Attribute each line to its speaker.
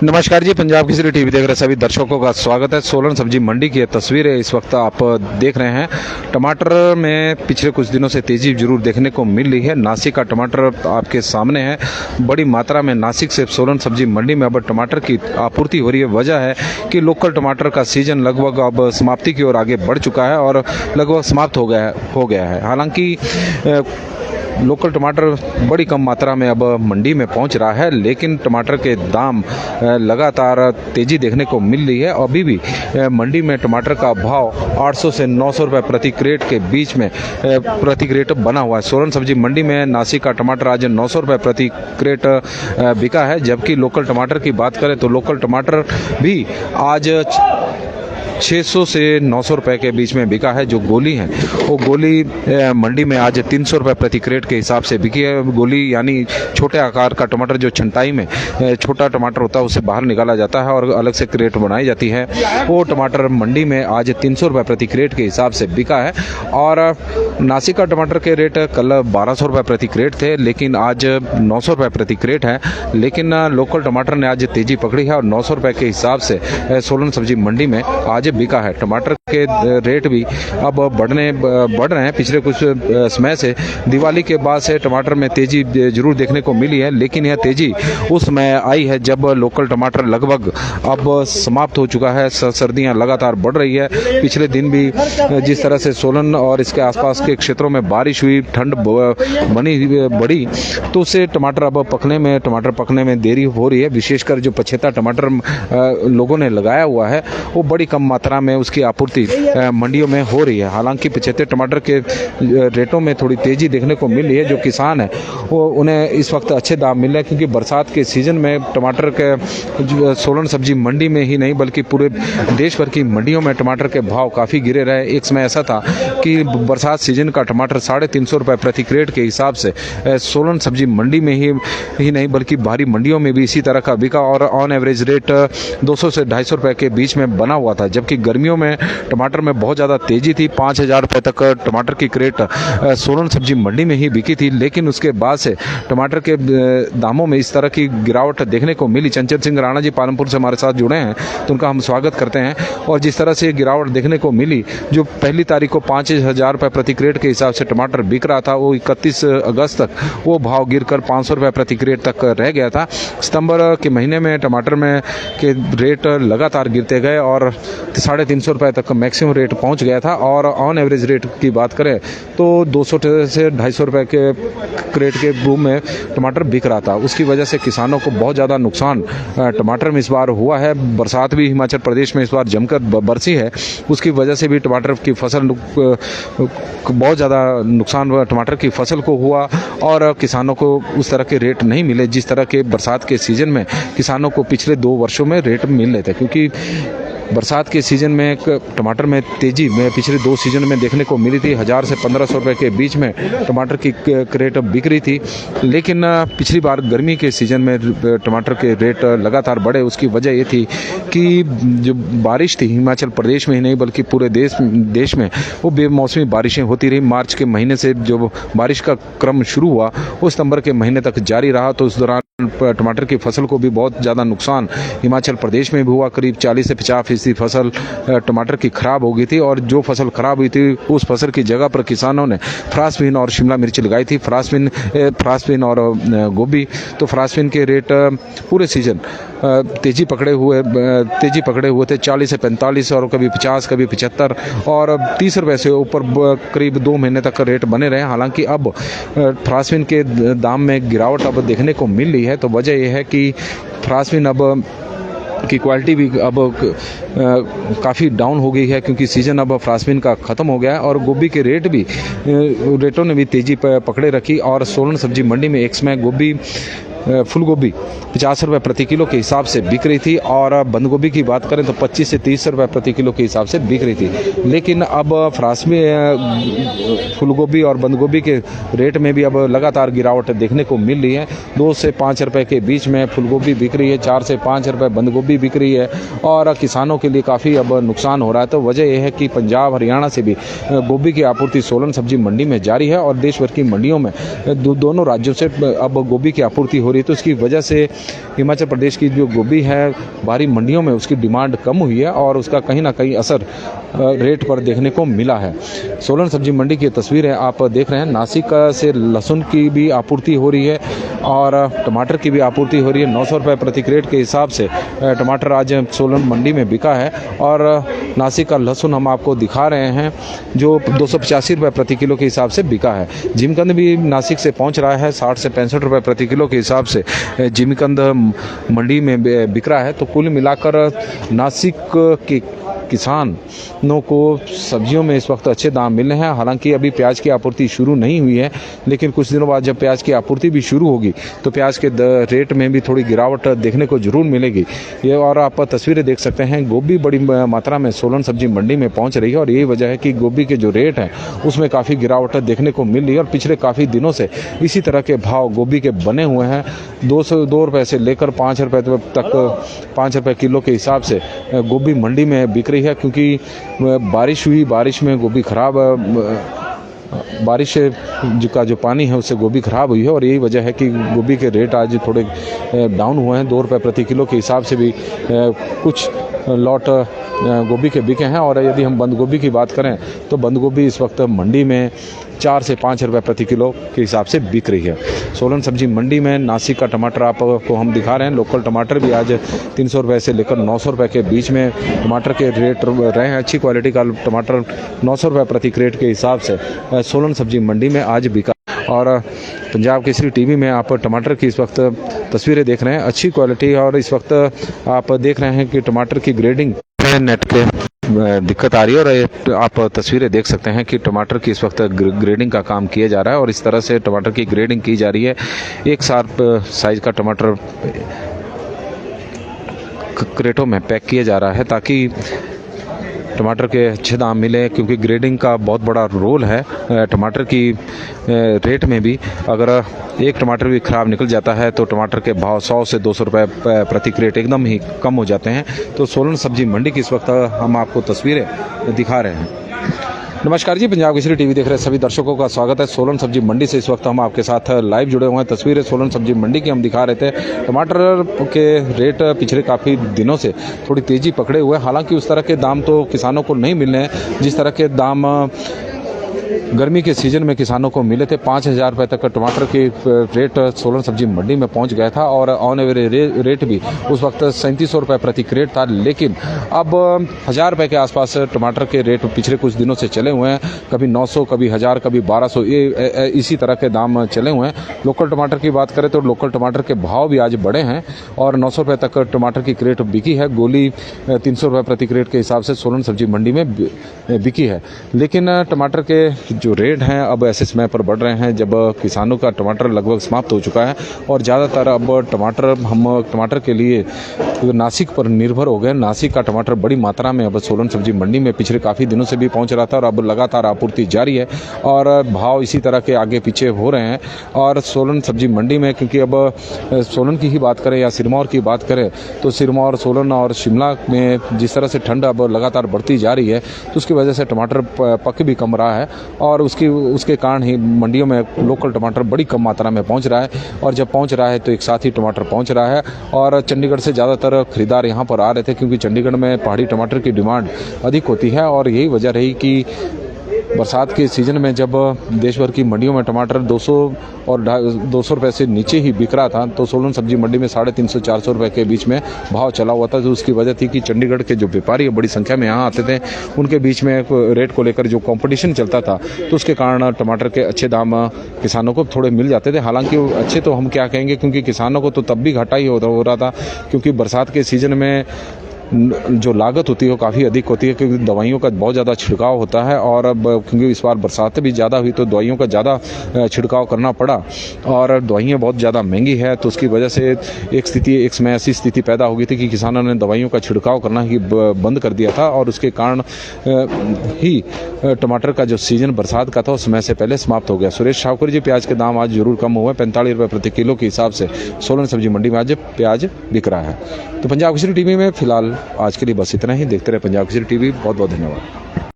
Speaker 1: नमस्कार जी, पंजाब केसरी टीवी देख रहे सभी दर्शकों का स्वागत है। सोलन सब्जी मंडी की तस्वीरें इस वक्त आप देख रहे हैं। टमाटर में पिछले कुछ दिनों से तेजी जरूर देखने को मिल रही है। नासिक का टमाटर आपके सामने है। बड़ी मात्रा में नासिक से सोलन सब्जी मंडी में अब टमाटर की आपूर्ति हो रही है। वजह है कि लोकल टमाटर का सीजन लगभग अब समाप्ति की ओर आगे बढ़ चुका है और लगभग समाप्त हो गया है। हालांकि लोकल टमाटर बड़ी कम मात्रा में अब मंडी में पहुंच रहा है, लेकिन टमाटर के दाम लगातार तेजी देखने को मिल रही है। अभी भी मंडी में टमाटर का भाव 800 से 900 रुपये प्रति क्रेट के बीच में प्रति क्रेट बना हुआ है। सोलन सब्जी मंडी में नासिक का टमाटर आज 900 रुपये प्रति क्रेट बिका है, जबकि लोकल टमाटर की बात करें तो लोकल टमाटर भी आज 600 से 900 रुपए के बीच में बिका है। जो गोली है वो गोली मंडी में आज 300 रुपए प्रति क्रेट के हिसाब से बिकी है। गोली यानी छोटे आकार का टमाटर जो छंटाई में छोटा टमाटर होता है उसे बाहर निकाला जाता है और अलग से क्रेट बनाई जाती है। वो टमाटर मंडी में आज 300 रुपए प्रति क्रेट के हिसाब से बिका है। और नासिक का टमाटर के रेट कल 1200 रुपए प्रति क्रेट थे, लेकिन आज 900 रुपए प्रति क्रेट है। लेकिन लोकल टमाटर ने आज तेजी पकड़ी है और 900 रुपए के हिसाब से सोलन सब्जी मंडी में आज बिका है। टमाटर के रेट भी अब बढ़ रहे हैं। पिछले कुछ समय से दिवाली के बाद से टमाटर में तेजी जरूर देखने को मिली है, लेकिन यह तेजी उस समय आई है जब लोकल टमाटर लगभग अब समाप्त हो चुका है। सर्दियां लगातार बढ़ रही है। पिछले दिन भी जिस तरह से सोलन और इसके आसपास के क्षेत्रों में बारिश हुई, ठंड बढ़ी, तो उससे टमाटर पकने में देरी हो रही है। विशेषकर जो पछेता टमाटर लोगों ने लगाया हुआ है वो बड़ी कम मात्रा में उसकी आपूर्ति मंडियों में हो रही है। हालांकि पछेते टमाटर के रेटों में थोड़ी तेजी देखने को मिल रही है। जो किसान है वो उन्हें इस वक्त अच्छे दाम मिल रहे हैं, क्योंकि बरसात के सीजन में टमाटर के सोलन सब्जी मंडी में ही नहीं बल्कि पूरे देश भर की मंडियों में टमाटर के भाव काफ़ी गिरे रहे। एक समय ऐसा था कि बरसात सीजन का टमाटर 350 रुपये प्रति क्रेट के हिसाब से सोलन सब्जी मंडी में ही नहीं बल्कि बाहरी मंडियों में भी इसी तरह का बिका और ऑन एवरेज रेट 200 से 250 रुपये के बीच में बना हुआ था। जबकि गर्मियों में टमाटर में बहुत ज़्यादा तेजी थी। 5000 रुपये तक टमाटर की क्रेट सोलन सब्जी मंडी में ही बिकी थी। लेकिन उसके बाद से टमाटर के दामों में इस तरह की गिरावट देखने को मिली। चंचल सिंह राणा जी पालमपुर से हमारे साथ जुड़े हैं, तो उनका हम स्वागत करते हैं। और जिस तरह से गिरावट देखने को मिली, जो पहली तारीख को 5000 रुपये प्रति क्रेट के हिसाब से टमाटर बिक रहा था, वो 31 अगस्त तक वो भाव गिरकर 500 रुपये प्रति क्रेट तक रह गया था। सितंबर के महीने में टमाटर में के रेट लगातार गिरते गए और 350 रुपये तक मैक्सिमम रेट पहुंच गया था। और ऑन एवरेज रेट की बात करें तो 200 से 250 रुपये के क्रेट के रूप में टमाटर बिक रहा था। उसकी वजह से किसानों को बहुत ज़्यादा नुकसान टमाटर में इस बार हुआ है। बरसात भी हिमाचल प्रदेश में इस बार जमकर बरसी है, उसकी वजह से भी टमाटर की फसल बहुत ज़्यादा नुकसान टमाटर की फसल को हुआ और किसानों को उस तरह के रेट नहीं मिले जिस तरह के बरसात के सीजन में किसानों को पिछले 2 वर्षों में रेट मिल रहे थे। क्योंकि बरसात के सीजन में टमाटर में तेजी में पिछले 2 सीजन में देखने को मिली थी। 1000 से 1500 रुपये के बीच में टमाटर की क्रेट बिक रही थी। लेकिन पिछली बार गर्मी के सीजन में टमाटर के रेट लगातार बढ़े। उसकी वजह ये थी कि जो बारिश थी हिमाचल प्रदेश में ही नहीं बल्कि पूरे देश में वो बेमौसमी बारिशें होती रही। मार्च के महीने से जो बारिश का क्रम शुरू हुआ वो सितंबर के महीने तक जारी रहा। तो उस दौरान टमाटर की फसल को भी बहुत ज़्यादा नुकसान हिमाचल प्रदेश में भी हुआ। करीब 40 से 50% फसल टमाटर की खराब हो गई थी। और जो फसल खराब हुई थी उस फसल की जगह पर किसानों ने फ्रासबिन और शिमला मिर्च लगाई थी। फ्रासबिन और गोभी। तो फ्रासबिन के रेट पूरे सीजन तेजी पकड़े हुए थे। 40 से 45 और कभी 50 कभी 75 और 30 रुपये से ऊपर करीब 2 महीने तक रेट बने रहे। हालांकि अब फ्रासबिन के दाम में गिरावट अब देखने को मिल रही है। तो वजह यह है कि फ्रासबिन अब की क्वालिटी भी अब काफ़ी डाउन हो गई है, क्योंकि सीज़न अब फ्रासबिन का ख़त्म हो गया है। और गोभी के रेटों ने भी तेज़ी पकड़े रखी। और सोलन सब्जी मंडी में एक समय गोभी फूल गोभी 50 रुपये प्रति किलो के हिसाब से बिक रही थी और बंद गोभी की बात करें तो 25 से 30 रुपये प्रति किलो के हिसाब से बिक रही थी। लेकिन अब फ्रांस में फूल गोभी और बंद गोभी के रेट में भी अब लगातार गिरावट देखने को मिल रही है। 2 से 5 रुपये के बीच में फूल गोभी बिक रही है, 4 से 5 रुपये बंद गोभी बिक रही है और किसानों के लिए काफ़ी अब नुकसान हो रहा है। तो वजह यह है कि पंजाब हरियाणा से भी गोभी की आपूर्ति सोलन सब्जी मंडी में जारी है और देश भर की मंडियों में दोनों राज्यों से अब गोभी की आपूर्ति हो रही है। तो इसकी वजह से हिमाचल प्रदेश की जो गोभी है बाहरी मंडियों में उसकी डिमांड कम हुई है और उसका कहीं ना कहीं असर रेट पर देखने को मिला है। सोलन सब्जी मंडी की तस्वीर है, आप देख रहे हैं। नासिक से लहसुन की भी आपूर्ति हो रही है और टमाटर की भी आपूर्ति हो रही है। 900 रुपये प्रति क्रेट के हिसाब से टमाटर आज सोलन मंडी में बिका है और नासिक का लहसुन हम आपको दिखा रहे हैं जो 285 रुपये प्रति किलो के हिसाब से बिका है। जिमीकंद भी नासिक से पहुंच रहा है, 60 से 65 रुपये प्रति किलो के हिसाब से जिमीकंद मंडी में बिक रहा है। तो कुल मिलाकर नासिक के किसानों को सब्जियों में इस वक्त अच्छे दाम मिल रहे हैं। हालांकि अभी प्याज की आपूर्ति शुरू नहीं हुई है, लेकिन कुछ दिनों बाद जब प्याज की आपूर्ति भी शुरू होगी तो प्याज के रेट में भी थोड़ी गिरावट देखने को जरूर मिलेगी। ये और आप तस्वीरें देख सकते हैं, गोभी बड़ी मात्रा में सोलन सब्जी मंडी में पहुंच रही है और यही वजह है कि गोभी के जो रेट हैं उसमें काफ़ी गिरावट देखने को मिल रही है और पिछले काफ़ी दिनों से इसी तरह के भाव गोभी के बने हुए हैं। 2 रुपये से लेकर 5 रुपये तक 5 रुपये किलो के हिसाब से गोभी मंडी में बिक रही है, क्योंकि बारिश हुई, बारिश में गोभी खराब, बारिश का जो पानी है उससे गोभी खराब हुई है और यही वजह है कि गोभी के रेट आज थोड़े डाउन हुए हैं। 2 रुपये प्रति किलो के हिसाब से भी कुछ लॉट गोभी के बिके हैं। और यदि हम बंद गोभी की बात करें तो बंद गोभी इस वक्त मंडी में 4 से 5 रुपये प्रति किलो के हिसाब से बिक रही है। सोलन सब्जी मंडी में नासिक का टमाटर आपको हम दिखा रहे हैं। लोकल टमाटर भी आज 300 रुपये से लेकर 900 रुपये के बीच में टमाटर के रेट रहे हैं। अच्छी क्वालिटी का टमाटर 900 रुपये प्रति क्रेट के हिसाब से सोलन सब्जी मंडी में आज बिका। और पंजाब केसरी टीवी में आप टमाटर की इस वक्त तस्वीरें देख रहे हैं, अच्छी क्वालिटी। और इस वक्त आप देख रहे हैं कि टमाटर की ग्रेडिंग नेट के दिक्कत आ रही है और आप तस्वीरें देख सकते हैं कि टमाटर की इस वक्त ग्रेडिंग का काम किया जा रहा है और इस तरह से टमाटर की ग्रेडिंग की जा रही है। एक शार्प साइज का टमाटर क्रेटों में पैक किया जा रहा है ताकि टमाटर के अच्छे दाम मिले, क्योंकि ग्रेडिंग का बहुत बड़ा रोल है टमाटर की रेट में भी। अगर एक टमाटर भी ख़राब निकल जाता है तो टमाटर के भाव 100 से 200 रुपये प्रति क्रेट एकदम ही कम हो जाते हैं। तो सोलन सब्जी मंडी की इस वक्त हम आपको तस्वीरें दिखा रहे हैं। नमस्कार जी, पंजाब केसरी टीवी देख रहे सभी दर्शकों का स्वागत है। सोलन सब्जी मंडी से इस वक्त हम आपके साथ लाइव जुड़े हुए हैं। तस्वीरें सोलन सब्जी मंडी की हम दिखा रहे थे। टमाटर के रेट पिछले काफ़ी दिनों से थोड़ी तेज़ी पकड़े हुए हैं। हालांकि उस तरह के दाम तो किसानों को नहीं मिल रहे हैं जिस तरह के दाम गर्मी के सीजन में किसानों को मिले थे। 5,000 रुपये तक टमाटर की रेट सोलन सब्जी मंडी में पहुंच गया था और ऑन एवरेज रेट भी उस वक्त 3700 रुपये प्रति क्रेट था। लेकिन अब 1,000 रुपये के आसपास टमाटर के रेट पिछले कुछ दिनों से चले हुए हैं। कभी 900, कभी 1,000, कभी 1200, ये इसी तरह के दाम चले हुए हैं। लोकल टमाटर की बात करें तो लोकल टमाटर के भाव भी आज बढ़े हैं और 900 रुपये तक टमाटर की क्रेट बिकी है। गोली 300 रुपये प्रति क्रेट के हिसाब से सोलन सब्जी मंडी में बिकी है। लेकिन टमाटर के जो रेट हैं अब ऐसे समय पर बढ़ रहे हैं जब किसानों का टमाटर लगभग समाप्त हो चुका है और ज़्यादातर अब हम टमाटर के लिए नासिक पर निर्भर हो गए। नासिक का टमाटर बड़ी मात्रा में अब सोलन सब्जी मंडी में पिछले काफ़ी दिनों से भी पहुंच रहा था और अब लगातार आपूर्ति जारी है और भाव इसी तरह के आगे पीछे हो रहे हैं। और सोलन सब्जी मंडी में, क्योंकि अब सोलन की ही बात करें या सिरमौर की बात करें तो सिरमौर, सोलन और शिमला में जिस तरह से ठंड अब लगातार बढ़ती जा रही है तो उसकी वजह से टमाटर पक भी कम रहा है और उसके कारण ही मंडियों में लोकल टमाटर बड़ी कम मात्रा में पहुंच रहा है। और जब पहुंच रहा है तो एक साथ ही टमाटर पहुंच रहा है और चंडीगढ़ से ज़्यादातर खरीदार यहां पर आ रहे थे, क्योंकि चंडीगढ़ में पहाड़ी टमाटर की डिमांड अधिक होती है। और यही वजह रही कि बरसात के सीज़न में जब देश भर की मंडियों में टमाटर 200 और 200 रुपये से नीचे ही बिक रहा था तो सोलन सब्जी मंडी में 350-400 रुपये के बीच में भाव चला हुआ था। तो उसकी वजह थी कि चंडीगढ़ के जो व्यापारी बड़ी संख्या में यहाँ आते थे, उनके बीच में रेट को लेकर जो कंपटीशन चलता था तो उसके कारण टमाटर के अच्छे दाम किसानों को थोड़े मिल जाते थे। हालांकि अच्छे तो हम क्या कहेंगे, क्योंकि किसानों को तो तब भी घाटा ही हो रहा था, क्योंकि बरसात के सीज़न में जो लागत होती है वो काफ़ी अधिक होती है, क्योंकि दवाइयों का बहुत ज़्यादा छिड़काव होता है। और अब क्योंकि इस बार बरसातें भी ज़्यादा हुई तो दवाइयों का ज़्यादा छिड़काव करना पड़ा और दवाइयाँ बहुत ज़्यादा महंगी है। तो उसकी वजह से एक समय ऐसी स्थिति पैदा हो गई थी कि किसानों ने दवाइयों का छिड़काव करना ही बंद कर दिया था और उसके कारण ही टमाटर का जो सीजन बरसात का था वो समय से पहले समाप्त हो गया। सुरेश ठाकुर जी, प्याज के दाम आज जरूर कम हुए, 45 रुपये प्रति किलो के हिसाब से सोलन सब्जी मंडी में आज प्याज बिक रहा है। तो पंजाब केसरी टीवी में फिलहाल आज के लिए बस इतना ही। देखते रहे पंजाब केसरी टीवी। बहुत बहुत धन्यवाद।